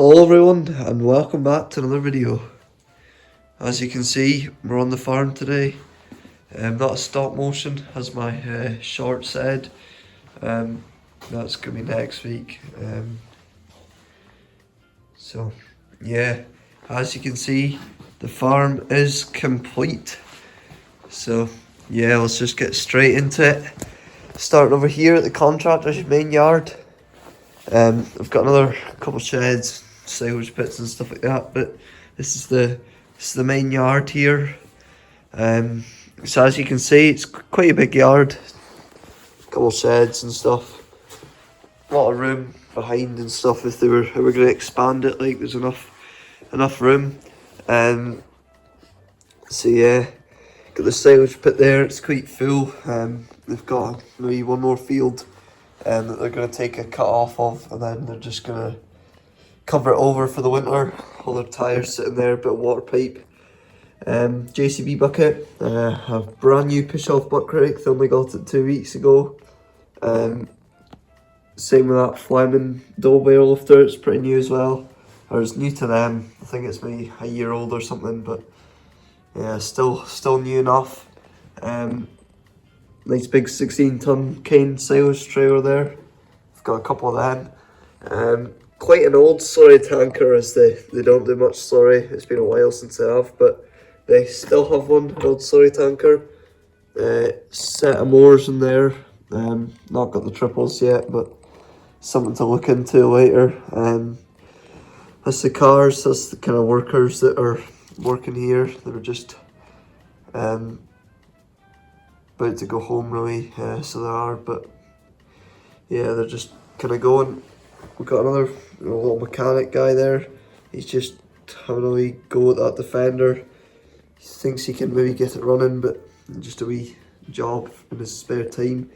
Hello everyone and welcome back to another video. As you can see, we're on the farm today. Not a stop motion as my short said. That's going to be next week. So yeah, as you can see, the farm is complete. So yeah, let's just get straight into it. Starting over here at the contractor's main yard. I've got another couple sheds, silage pits and stuff like that, but this is the main yard here. So as you can see, it's quite a big yard. A couple sheds and stuff. A lot of room behind and stuff. If we're going to expand it, like there's enough room. So yeah, got the silage pit there. It's quite full. They've got maybe one more field that they're going to take a cut off of, and then they're just going to cover it over for the winter. All their tyres sitting there, a bit of water pipe. JCB bucket, a brand new push off butt crate. They only got it 2 weeks ago. Same with that Fleming double barrel lifter, it's pretty new as well. Or it's new to them, I think it's maybe a year old or something, but yeah, still new enough. Nice big 16-ton cane silage trailer there. I've got a couple of them. Quite an old slurry tanker, as they don't do much slurry. It's been a while since they have, but they still have one, an old slurry tanker. Set of mowers in there. Not got the triples yet, but something to look into later. That's the cars, that's the kind of workers that are working here. They were just about to go home really, so they are, but yeah, they're just kind of going. We've got another little mechanic guy there. He's just having a wee go at that Defender. He thinks he can maybe get it running, but just a wee job in his spare time.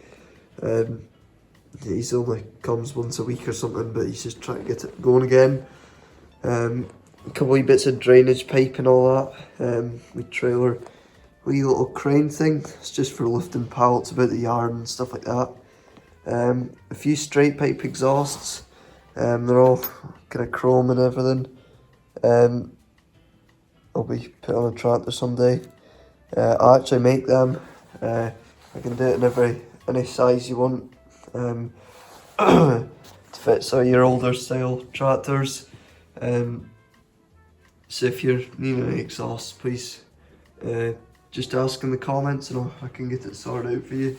He's only comes once a week or something, but he's just trying to get it going again. A couple wee bits of drainage pipe and all that. We trailer, wee little crane thing. It's just for lifting pallets about the yard and stuff like that. A few straight pipe exhausts. They're all kind of chrome and everything. I'll be put on a tractor someday. I actually make them. I can do it in any size you want. To fit some of your older style tractors. So if you're needing any exhausts, please just ask in the comments and I can get it sorted out for you.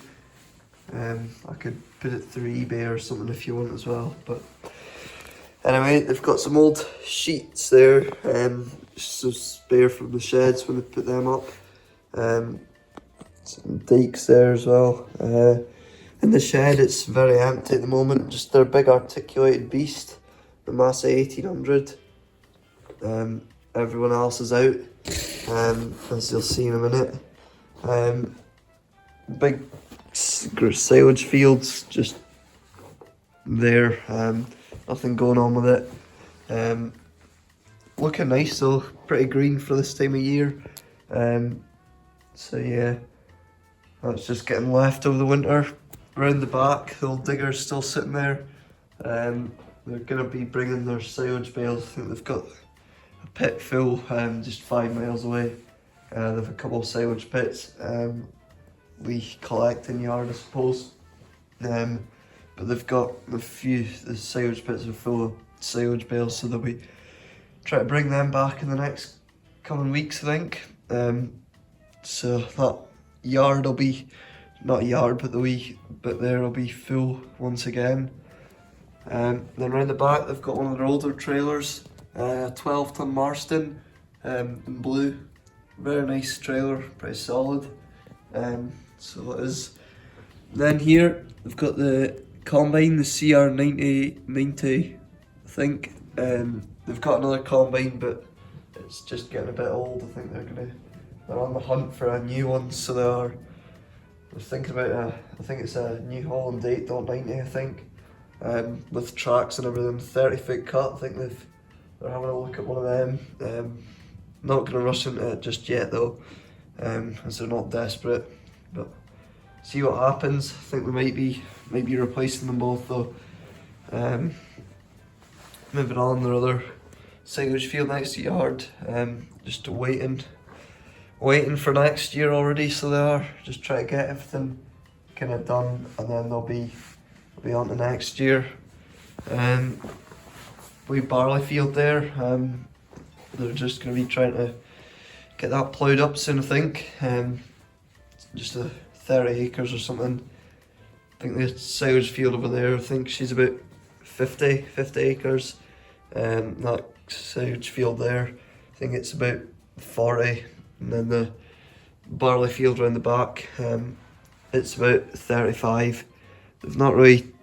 I could put it through eBay or something if you want as well. But anyway, they've got some old sheets there, just some spare from the sheds when they put them up. Some dikes there as well. In the shed, it's very empty at the moment. Just their big articulated beast, the Massa 1800. Everyone else is out, as you'll see in a minute. Big silage fields just there. Nothing going on with it. Looking nice though, pretty green for this time of year. So yeah, that's just getting left over the winter. Around the back, the old digger's still sitting there. They're going to be bringing their silage bales. I think they've got a pit full just 5 miles away. They have a couple of silage pits. We collect in yard, I suppose. But they've got the silage pits are full of silage bales, so they'll be trying to bring them back in the next coming weeks, I think. So that yard will be, not a yard, but the bit there will be full once again. Then around the back, they've got one of their older trailers, 12-ton Marston, in blue. Very nice trailer, pretty solid. So it is. Then here, they've got the combine, the CR90, I think. They've got another combine, but it's just getting a bit old. I think they're on the hunt for a new one, so they are. I was thinking about I think it's a New Holland 8.90, I think, with tracks and everything, 30-foot cut. I think they're having a look at one of them. Not going to rush into it just yet though, as they're not desperate. But see what happens. I think we might be replacing them both though. moving on, their other silage field next to yard, just waiting for next year already, so they are just trying to get everything kind of done, and then they'll be on to next year. We barley field there, they're just going to be trying to get that ploughed up soon, I think. Just 30 acres or something. I think the silage field over there, I think she's about 50 acres. That silage field there, I think it's about 40, and then the barley field around the back, it's about 35. They've not really,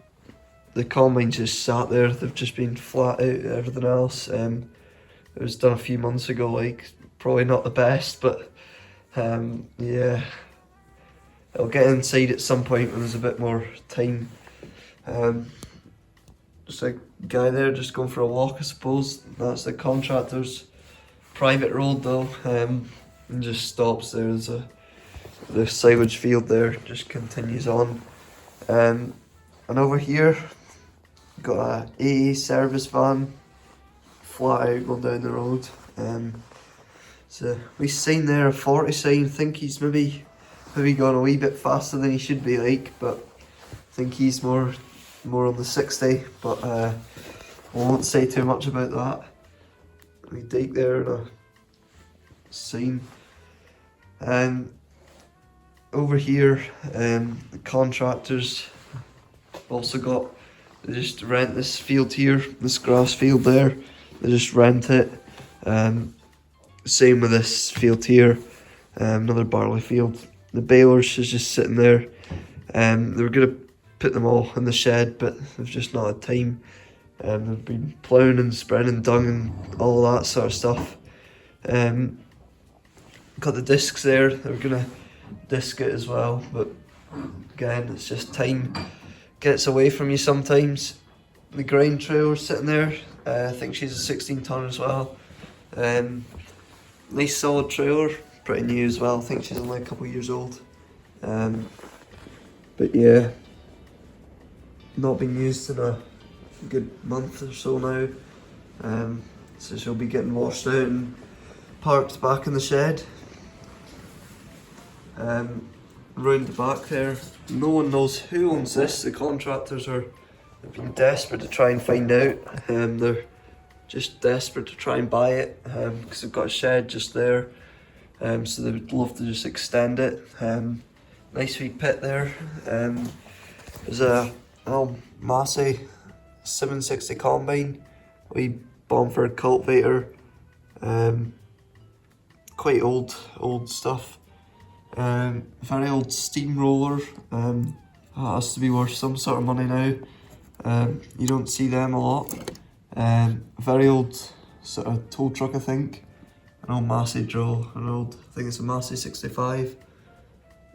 the combines just sat there, they've just been flat out, everything else. It was done a few months ago, like, probably not the best, but yeah, I'll get inside at some point when there's a bit more time. Just a guy there just going for a walk, I suppose. That's the contractor's private road though, and just stops there. There's the silage field there, just continues on. And over here, got a AA service van, flat out going down the road. So we seen there a 40 sign. I think he's maybe gone a wee bit faster than he should be, like, but I think he's more on the 60, but I won't say too much about that. We dig there in a sign. And over here, the contractors also got, they just rent this field here, this grass field there, they just rent it. Same with this field here, another barley field. The balers is just sitting there. They were going to put them all in the shed, but they've just not had time. They've been ploughing and spreading dung and all that sort of stuff. Got the discs there, they were going to disc it as well, but again, it's just time gets away from you sometimes. The grain trailer sitting there, I think she's a 16 tonne as well. Nice solid trailer, pretty new as well. I think she's only a couple of years old. But yeah, not been used in a good month or so now. So she'll be getting washed out and parked back in the shed. Round the back there, no one knows who owns this. The contractors they've been desperate to try and find out. They're just desperate to try and buy it because they've got a shed just there. So they would love to just extend it. Nice wee pit there. There's a Massey 760 combine, wee Bomford cultivator. Quite old stuff. Very old steamroller. That has to be worth some sort of money now. You don't see them a lot. Very old sort of tow truck, I think. An old Massey drill, I think it's a Massey 65.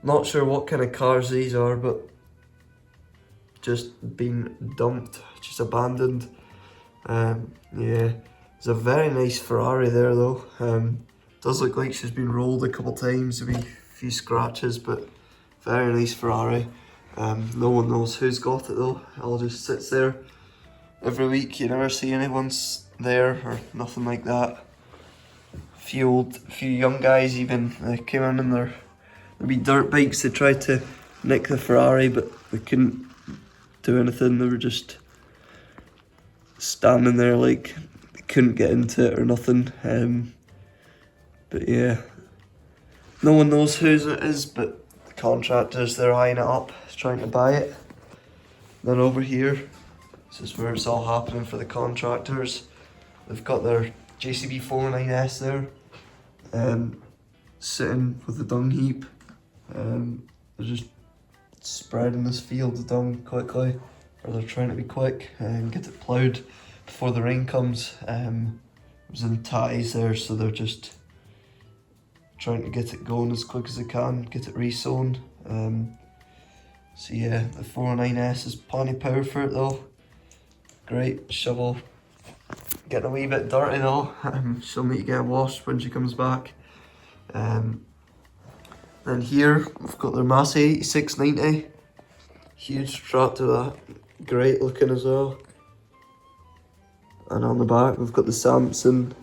Not sure what kind of cars these are, but just been dumped, just abandoned. Yeah, there's a very nice Ferrari there though. Does look like she's been rolled a couple times, a few scratches, but very nice Ferrari. No one knows who's got it though. It all just sits there every week. You never see anyone's there or nothing like that. Few young guys even came in their wee dirt bikes. They tried to nick the Ferrari, but they couldn't do anything. They were just standing there like they couldn't get into it or nothing. But yeah, no one knows whose it is, but the contractors, they're eyeing it up, trying to buy it. Then over here, this is where it's all happening for the contractors. They've got their JCB 49S there, sitting with the dung heap. They're just spreading this field of dung quickly, or they're trying to be quick and get it ploughed before the rain comes. It was in ties there, so they're just trying to get it going as quick as they can, get it re-sown. So yeah, the 409S is plenty power for it though. Great shovel. Getting a wee bit dirty though. She'll need to get washed when she comes back. Then here we've got their Massey 8690. Huge tractor that. Great looking as well. And on the back we've got the Samson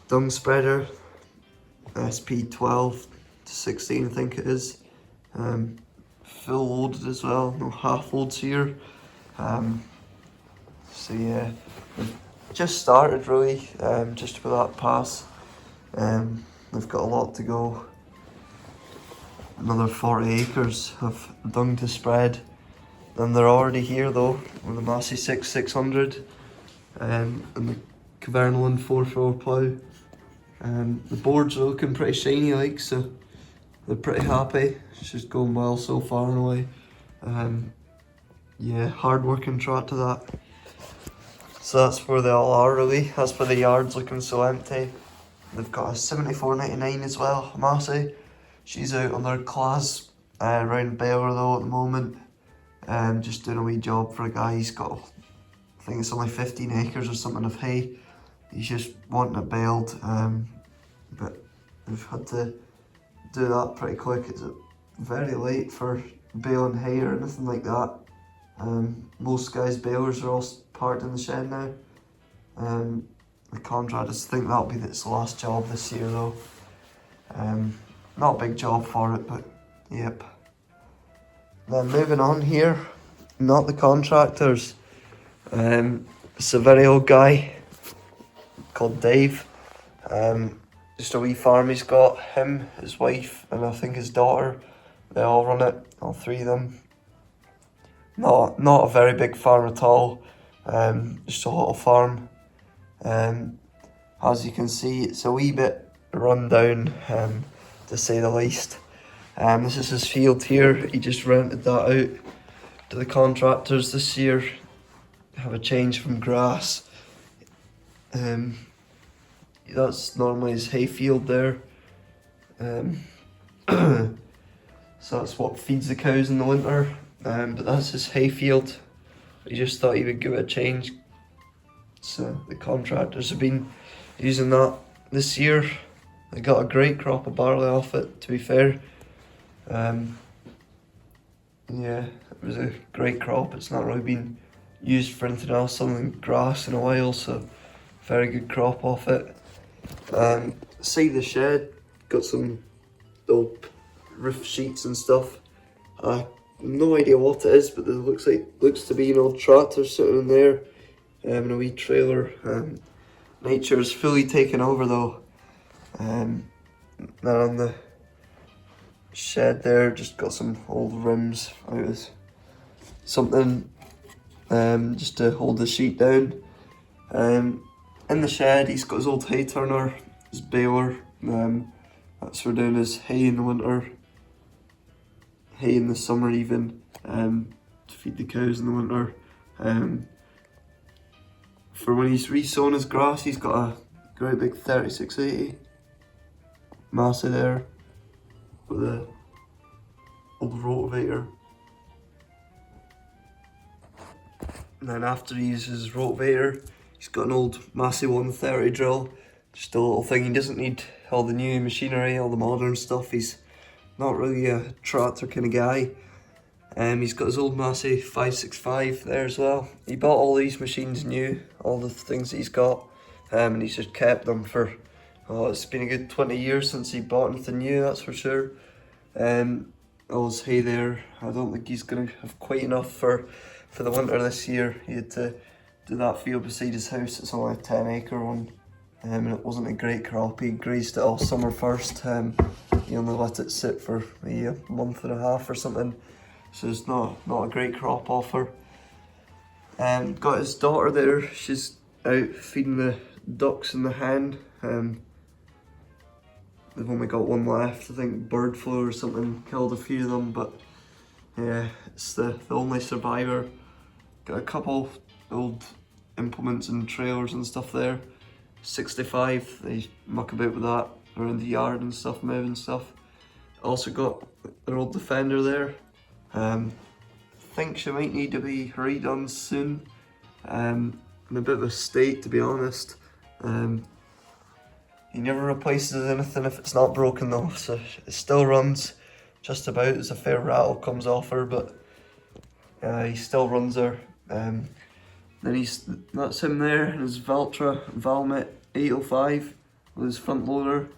dung spreader, SP12 to 16 I think it is. Full loaded as well, no half loads here. So yeah, we've just started really, just for that pass. We've got a lot to go. Another 40 acres of dung to spread. And they're already here though, with the Massey 600 and the Cavernaland 4-4 plough. The boards are looking pretty shiny like, so they're pretty happy. It's just going well so far in a way. Yeah, hard working tractor that. So that's where they all are really. As for the yards looking so empty. They've got a 7499 as well, Massey. She's out on their class around Beller though at the moment. Just doing a wee job for a guy. He's got, I think it's only 15 acres or something of hay. He's just wanting it baled, but we've had to do that pretty quick. It's very late for baling hay or anything like that. Most guys' balers are all parked in the shed now. The contractors think that'll be its last job this year though. Not a big job for it, but yep. Then moving on here, not the contractors. It's a very old guy called Dave. Just a wee farm he's got. Him, his wife, and I think his daughter. They all run it, all three of them. Not a very big farm at all. Just a little farm. As you can see, it's a wee bit run down, to say the least. This is his field here. He just rented that out to the contractors this year. Have a change from grass. That's normally his hay field there. So that's what feeds the cows in the winter. But that's his hay field. He just thought he would give it a change. So the contractors have been using that this year. They got a great crop of barley off it, to be fair. Yeah, it was a great crop. It's not really been used for anything else other than grass in a while, so very good crop off it. Side of the shed, got some old roof sheets and stuff. No idea what it is, but it looks to be an old tractor sitting in there, in a wee trailer. Nature's fully taken over though. Then on the shed there, just got some old rims out of something, just to hold the sheet down. In the shed, he's got his old hay turner, his baler. That's for doing his hay in the winter, hay in the summer even, to feed the cows in the winter. For when he's re-sowing his grass, he's got a great big 3680 Massey there with a old rotavator. And then after he uses his rotavator, he's got an old Massey 130 drill. Just a little thing. He doesn't need all the new machinery, all the modern stuff. He's not really a tractor kind of guy. He's got his old Massey 565 there as well. He bought all these machines new, all the things that he's got, and he's just kept them for, it's been a good 20 years since he bought anything new, that's for sure. All his hay there, I don't think he's going to have quite enough for the winter this year. He had to do that field beside his house. It's only a 10-acre one, and it wasn't a great crop. He grazed it all summer first. He only let it sit for maybe a month and a half or something. So it's not a great crop offer. Got his daughter there. She's out feeding the ducks in the hen. They've only got one left. I think bird flu or something killed a few of them, but yeah, it's the only survivor. Got a couple old implements and trailers and stuff there. 65, they muck about with that around the yard and stuff, moving stuff. Also got their old Defender there. Think she might need to be redone soon. In a bit of a state, to be honest. He never replaces anything if it's not broken though, so it still runs just about. There's a fair rattle comes off her, but he still runs her. The Then that's him there in his Valtra Valmet 805 with his front loader.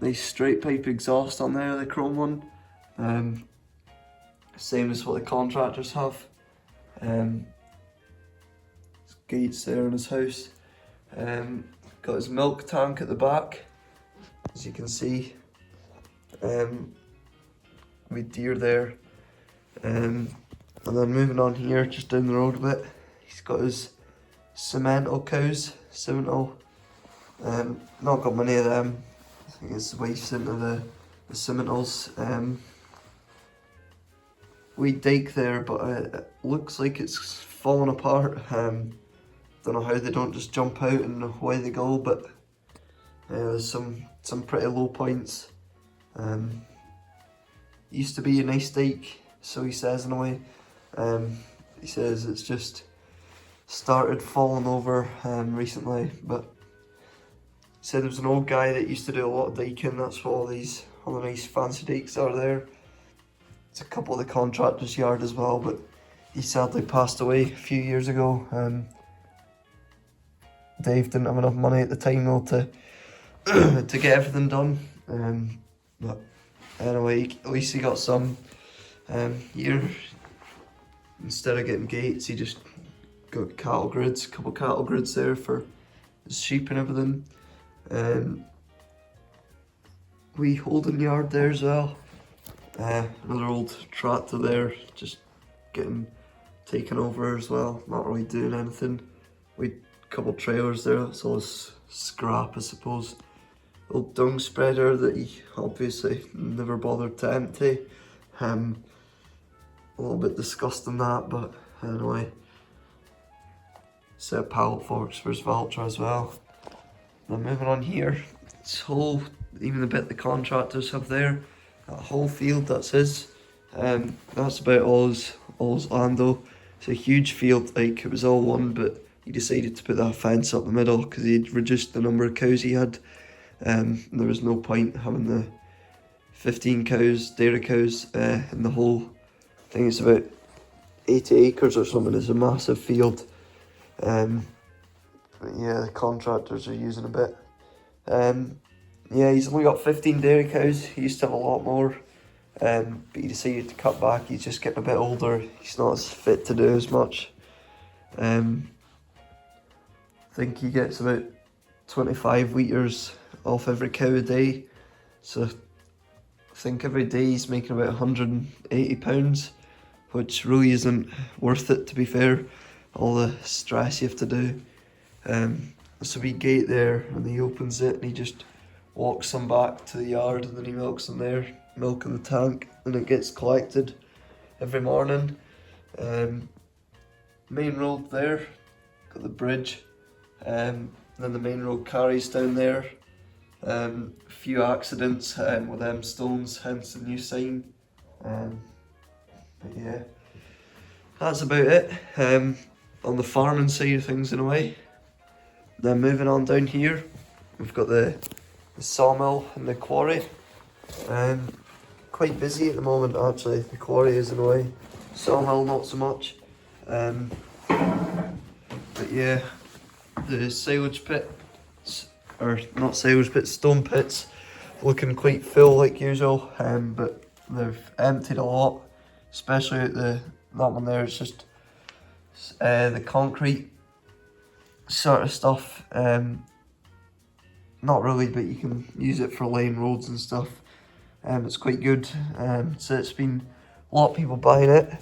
Nice straight pipe exhaust on there, the chrome one. Same as what the contractors have. Gates there in his house. Got his milk tank at the back, as you can see. With deer there. And then moving on here, just down the road a bit, he's got his Simmental cows. Simmental. Not got many of them. I think his wife's into the Simmentals. We dike there, but it looks like it's falling apart. Don't know how they don't just jump out and away they go, but there's some pretty low points. Used to be a nice dike, so he says in a way. He says it's just started falling over recently, but he said there was an old guy that used to do a lot of diking. That's what all the nice fancy dikes are there. It's a couple of the contractors' yard as well, but he sadly passed away a few years ago. Dave didn't have enough money at the time though to get everything done. But anyway, at least he got some. Here, instead of getting gates, he just got cattle grids, a couple cattle grids there for his sheep and everything. Wee holding yard there as well. Another old tractor there, just getting taken over as well, not really doing anything. We couple trailers there, that's all his scrap I suppose. Old dung spreader that he obviously never bothered to empty. A little bit disgusting that, but anyway. Set of pallet forks for his Valtra as well. Now moving on here, this whole, even the bit the contractors have there, that whole field, that's his. That's about all his land though. It's a huge field, like it was all one, but he decided to put that fence up the middle because he'd reduced the number of cows he had. And there was no point having the 15 cows, dairy cows, in the whole thing. It's about 80 acres or something. It's a massive field. But yeah, the contractors are using a bit. Yeah, he's only got 15 dairy cows. He used to have a lot more, but he decided to cut back. He's just getting a bit older. He's not as fit to do as much. I think he gets about 25 litres off every cow a day. So I think every day he's making about £180, which really isn't worth it, to be fair. All the stress you have to do. There's a wee gate there and he opens it and he just walks them back to the yard and then he milks them there, milking the tank, and it gets collected every morning. Main road there, got the bridge, then the main road carries down there. A few accidents with them stones, hence the new sign. But yeah, that's about it on the farming side of things in a way. Then moving on down here, we've got the sawmill and the quarry. Quite busy at the moment actually, the quarry is in a way. Sawmill not so much. But yeah, the silage pits, or not silage pits, stone pits, looking quite full like usual, but they've emptied a lot, especially at that one there. It's just the concrete sort of stuff. Not really, but you can use it for laying roads and stuff. It's quite good. So it's been a lot of people buying it.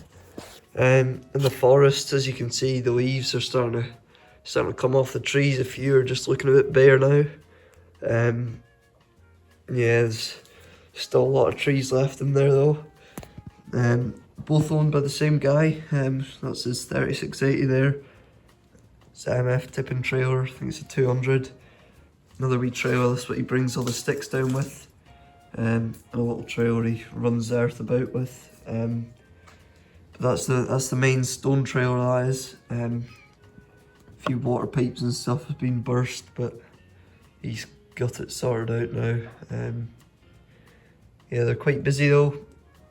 In the forest, as you can see, the leaves are starting to come off the trees. A few are just looking a bit bare now. Yeah, there's still a lot of trees left in there though. Both owned by the same guy. That's his 3680 there. It's an MF tipping trailer, I think it's a 200. Another wee trailer, that's what he brings all the sticks down with. And a little trailer he runs the earth about with. But that's the main stone trailer, that is. A few water pipes and stuff have been burst, but he's got it sorted out now. Yeah, they're quite busy though.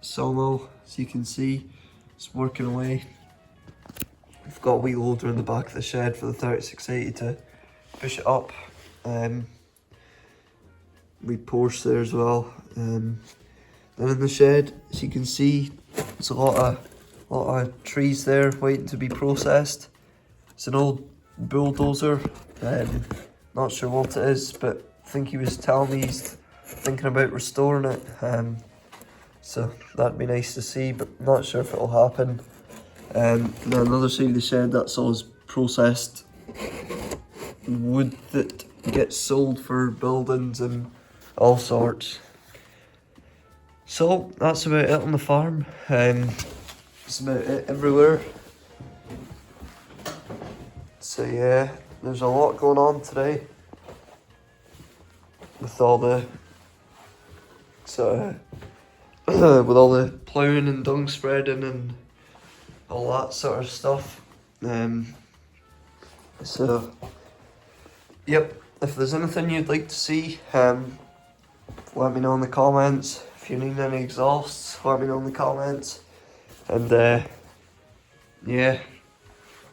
Sawmill, as you can see, it's working away. We've got a wheel loader in the back of the shed for the 3680 to push it up. We Porsche there as well. Then in the shed, as you can see, there's a lot of trees there waiting to be processed. It's an old bulldozer. Not sure what it is, but I think he was telling me he's thinking about restoring it. So that'd be nice to see, but not sure if it'll happen. And then another side of the shed, that's all his processed wood that gets sold for buildings and all sorts. So that's about it on the farm. That's about it everywhere. So yeah, there's a lot going on today with all the with all the ploughing and dung spreading and all that sort of stuff. So yep, if there's anything you'd like to see, let me know in the comments. If you need any exhausts, let me know in the comments. And yeah,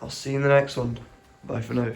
I'll see you in the next one. Bye for now.